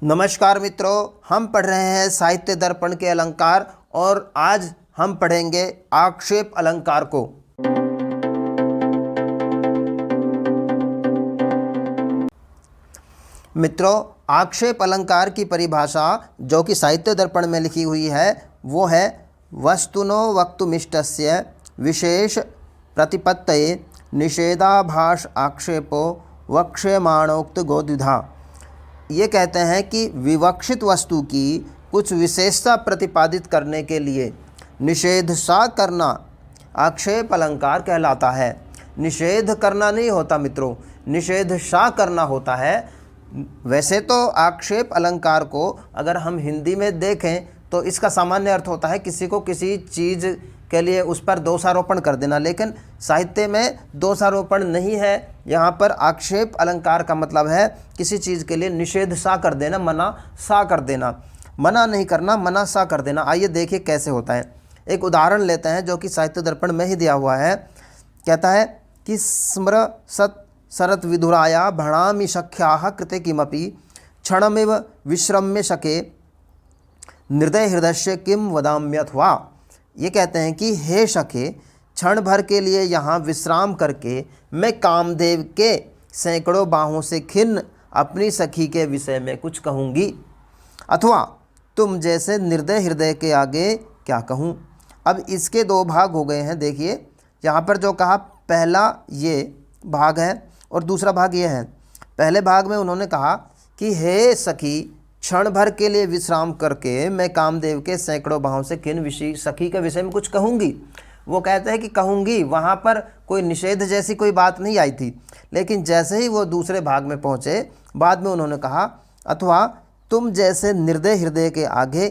नमस्कार मित्रों, हम पढ़ रहे हैं साहित्य दर्पण के अलंकार और आज हम पढ़ेंगे आक्षेप अलंकार को। मित्रों, आक्षेप अलंकार की परिभाषा जो कि साहित्य दर्पण में लिखी हुई है वो है वस्तुनो वक्तुमिष्टस्य विशेष प्रतिपत्तये निषेधाभास आक्षेपो वक्ष्यमाणोक्त गोद्विधा। ये कहते हैं कि विवक्षित वस्तु की कुछ विशेषता प्रतिपादित करने के लिए निषेध सा करना आक्षेप अलंकार कहलाता है। निषेध करना नहीं होता मित्रों, निषेध सा करना होता है। वैसे तो आक्षेप अलंकार को अगर हम हिंदी में देखें तो इसका सामान्य अर्थ होता है किसी को किसी चीज़ के लिए उस पर दोषारोपण कर देना, लेकिन साहित्य में दोषारोपण नहीं है। यहाँ पर आक्षेप अलंकार का मतलब है किसी चीज़ के लिए निषेध सा कर देना, मना सा कर देना, मना नहीं करना, मना सा कर देना। आइए देखिए कैसे होता है। एक उदाहरण लेते हैं जो कि साहित्य दर्पण में ही दिया हुआ है। कहता है कि स्मर सत शरत विधुराया भणामि सख्याः कृते किमपि क्षणमिव विश्रम्य शके निर्दय हृदय किम वदाम्यथवा। ये कहते हैं कि हे सखे, क्षण भर के लिए यहाँ विश्राम करके मैं कामदेव के सैकड़ों बाहों से खिन्न अपनी सखी के विषय में कुछ कहूँगी, अथवा तुम जैसे निर्दय हृदय के आगे क्या कहूँ। अब इसके दो भाग हो गए हैं। देखिए यहाँ पर जो कहा, पहला ये भाग है और दूसरा भाग ये है। पहले भाग में उन्होंने कहा कि हे सखी, क्षण भर के लिए विश्राम करके मैं कामदेव के सैकड़ों बाहों से खिन्न सखी के विषय में कुछ कहूँगी। वो कहते हैं कि कहूँगी, वहाँ पर कोई निषेध जैसी कोई बात नहीं आई थी। लेकिन जैसे ही वो दूसरे भाग में पहुँचे, बाद में उन्होंने कहा अथवा तुम जैसे निर्दय हृदय के आगे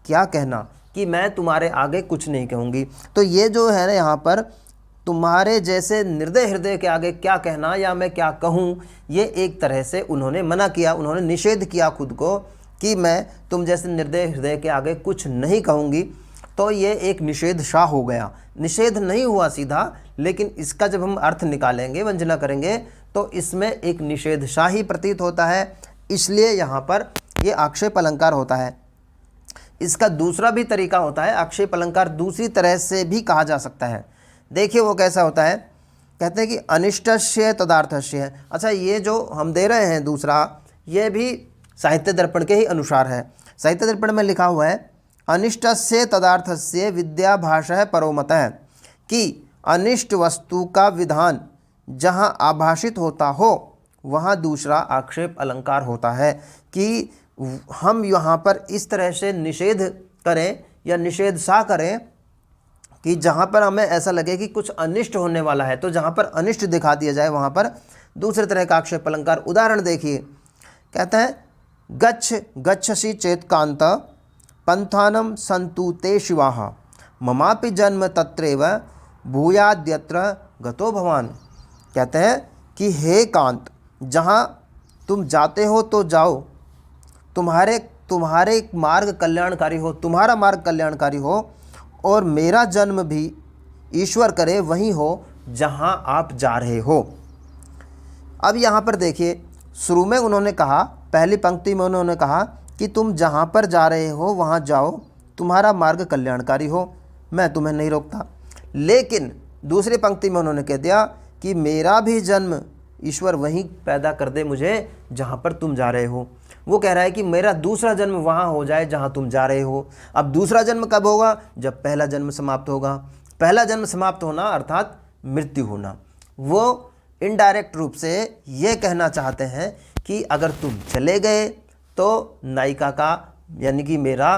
क्या कहना, कि मैं तुम्हारे आगे कुछ नहीं कहूँगी। तो ये जो है ना, यहाँ पर तुम्हारे जैसे निर्दय हृदय के आगे क्या कहना या मैं क्या कहूँ, ये एक तरह से उन्होंने मना किया, उन्होंने निषेध किया खुद को कि मैं तुम जैसे निर्दय हृदय के आगे कुछ नहीं कहूँगी। तो ये एक निषेध सा हो गया। निषेध नहीं हुआ सीधा, लेकिन इसका जब हम अर्थ निकालेंगे, वंजना करेंगे, तो इसमें एक निषेध सा ही प्रतीत होता है। इसलिए यहाँ पर ये आक्षेप अलंकार होता है। इसका दूसरा भी तरीका होता है, आक्षेप अलंकार दूसरी तरह से भी कहा जा सकता है। देखिए वो कैसा होता है। कहते हैं कि अनिष्टस्य तदार्थस्य। अच्छा, ये जो हम दे रहे हैं दूसरा, ये भी साहित्य दर्पण के ही अनुसार है। साहित्य दर्पण में लिखा हुआ है अनिष्टस्य तदार्थस्य विद्याभाषः परोमतः, कि अनिष्ट वस्तु का विधान जहाँ आभाषित होता हो वहाँ दूसरा आक्षेप अलंकार होता है। कि हम यहाँ पर इस तरह से निषेध करें या निषेध सा करें कि जहाँ पर हमें ऐसा लगे कि कुछ अनिष्ट होने वाला है, तो जहाँ पर अनिष्ट दिखा दिया जाए वहाँ पर दूसरे तरह का आक्षेप अलंकार। उदाहरण देखिए, कहते हैं गच्छ गच्छसि चेत कांत पंथानम संतु ते शिवाः ममापि जन्म तत्रैव भूयाद्यत्र गतो भवान। कहते हैं कि हे कांत, जहाँ तुम जाते हो तो जाओ, तुम्हारे मार्ग कल्याणकारी हो, तुम्हारा मार्ग कल्याणकारी हो, और मेरा जन्म भी ईश्वर करे वहीं हो जहाँ आप जा रहे हो। अब यहाँ पर देखिए, शुरू में उन्होंने कहा, पहली पंक्ति में उन्होंने कहा कि तुम जहाँ पर जा रहे हो वहाँ जाओ, तुम्हारा मार्ग कल्याणकारी हो, मैं तुम्हें नहीं रोकता। लेकिन दूसरी पंक्ति में उन्होंने कह दिया कि मेरा भी जन्म ईश्वर वहीं पैदा कर दे मुझे जहाँ पर तुम जा रहे हो। वो कह रहा है कि मेरा दूसरा जन्म वहाँ हो जाए जहाँ तुम जा रहे हो। अब दूसरा जन्म कब होगा? जब पहला जन्म समाप्त होगा। पहला जन्म समाप्त होना अर्थात मृत्यु होना। वो इनडायरेक्ट रूप से ये कहना चाहते हैं कि अगर तुम चले गए तो नायिका का, यानी कि मेरा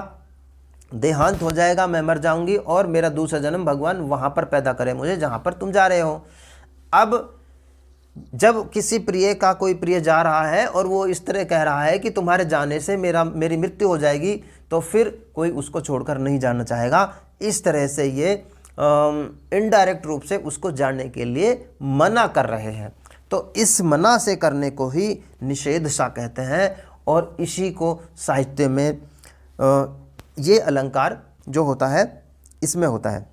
देहांत हो जाएगा, मैं मर जाऊंगी, और मेरा दूसरा जन्म भगवान वहाँ पर पैदा करे मुझे जहाँ पर तुम जा रहे हो। अब जब किसी प्रिय का कोई प्रिय जा रहा है और वो इस तरह कह रहा है कि तुम्हारे जाने से मेरी मृत्यु हो जाएगी, तो फिर कोई उसको छोड़कर नहीं जाना चाहेगा। इस तरह से ये इनडायरेक्ट रूप से उसको जानने के लिए मना कर रहे हैं। तो इस मना से करने को ही निषेध सा कहते हैं, और इसी को साहित्य में ये अलंकार जो होता है इसमें होता है।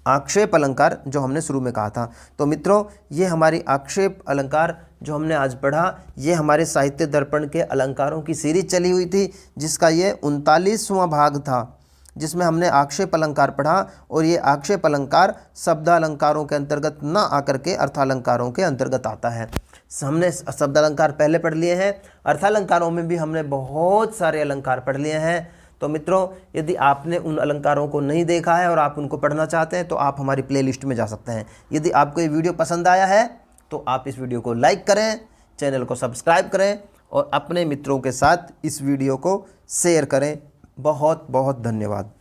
आक्षेप अलंकार जो हमने शुरू में कहा था। तो मित्रों, ये हमारी आक्षेप अलंकार जो हमने आज पढ़ा, ये हमारे साहित्य दर्पण के अलंकारों की सीरीज चली हुई थी, जिसका ये 39वां भाग था, जिसमें हमने आक्षेप अलंकार पढ़ा। और ये आक्षेप अलंकार शब्द अलंकारों के अंतर्गत न आकर के अर्थालंकारों के अंतर्गत आता है। हमने शब्द अलंकार पहले पढ़ लिए हैं, अर्थालंकारों में भी हमने बहुत सारे अलंकार पढ़ लिए हैं। तो मित्रों, यदि आपने उन अलंकारों को नहीं देखा है और आप उनको पढ़ना चाहते हैं तो आप हमारी प्लेलिस्ट में जा सकते हैं। यदि आपको ये वीडियो पसंद आया है तो आप इस वीडियो को लाइक करें, चैनल को सब्सक्राइब करें और अपने मित्रों के साथ इस वीडियो को शेयर करें। बहुत बहुत धन्यवाद।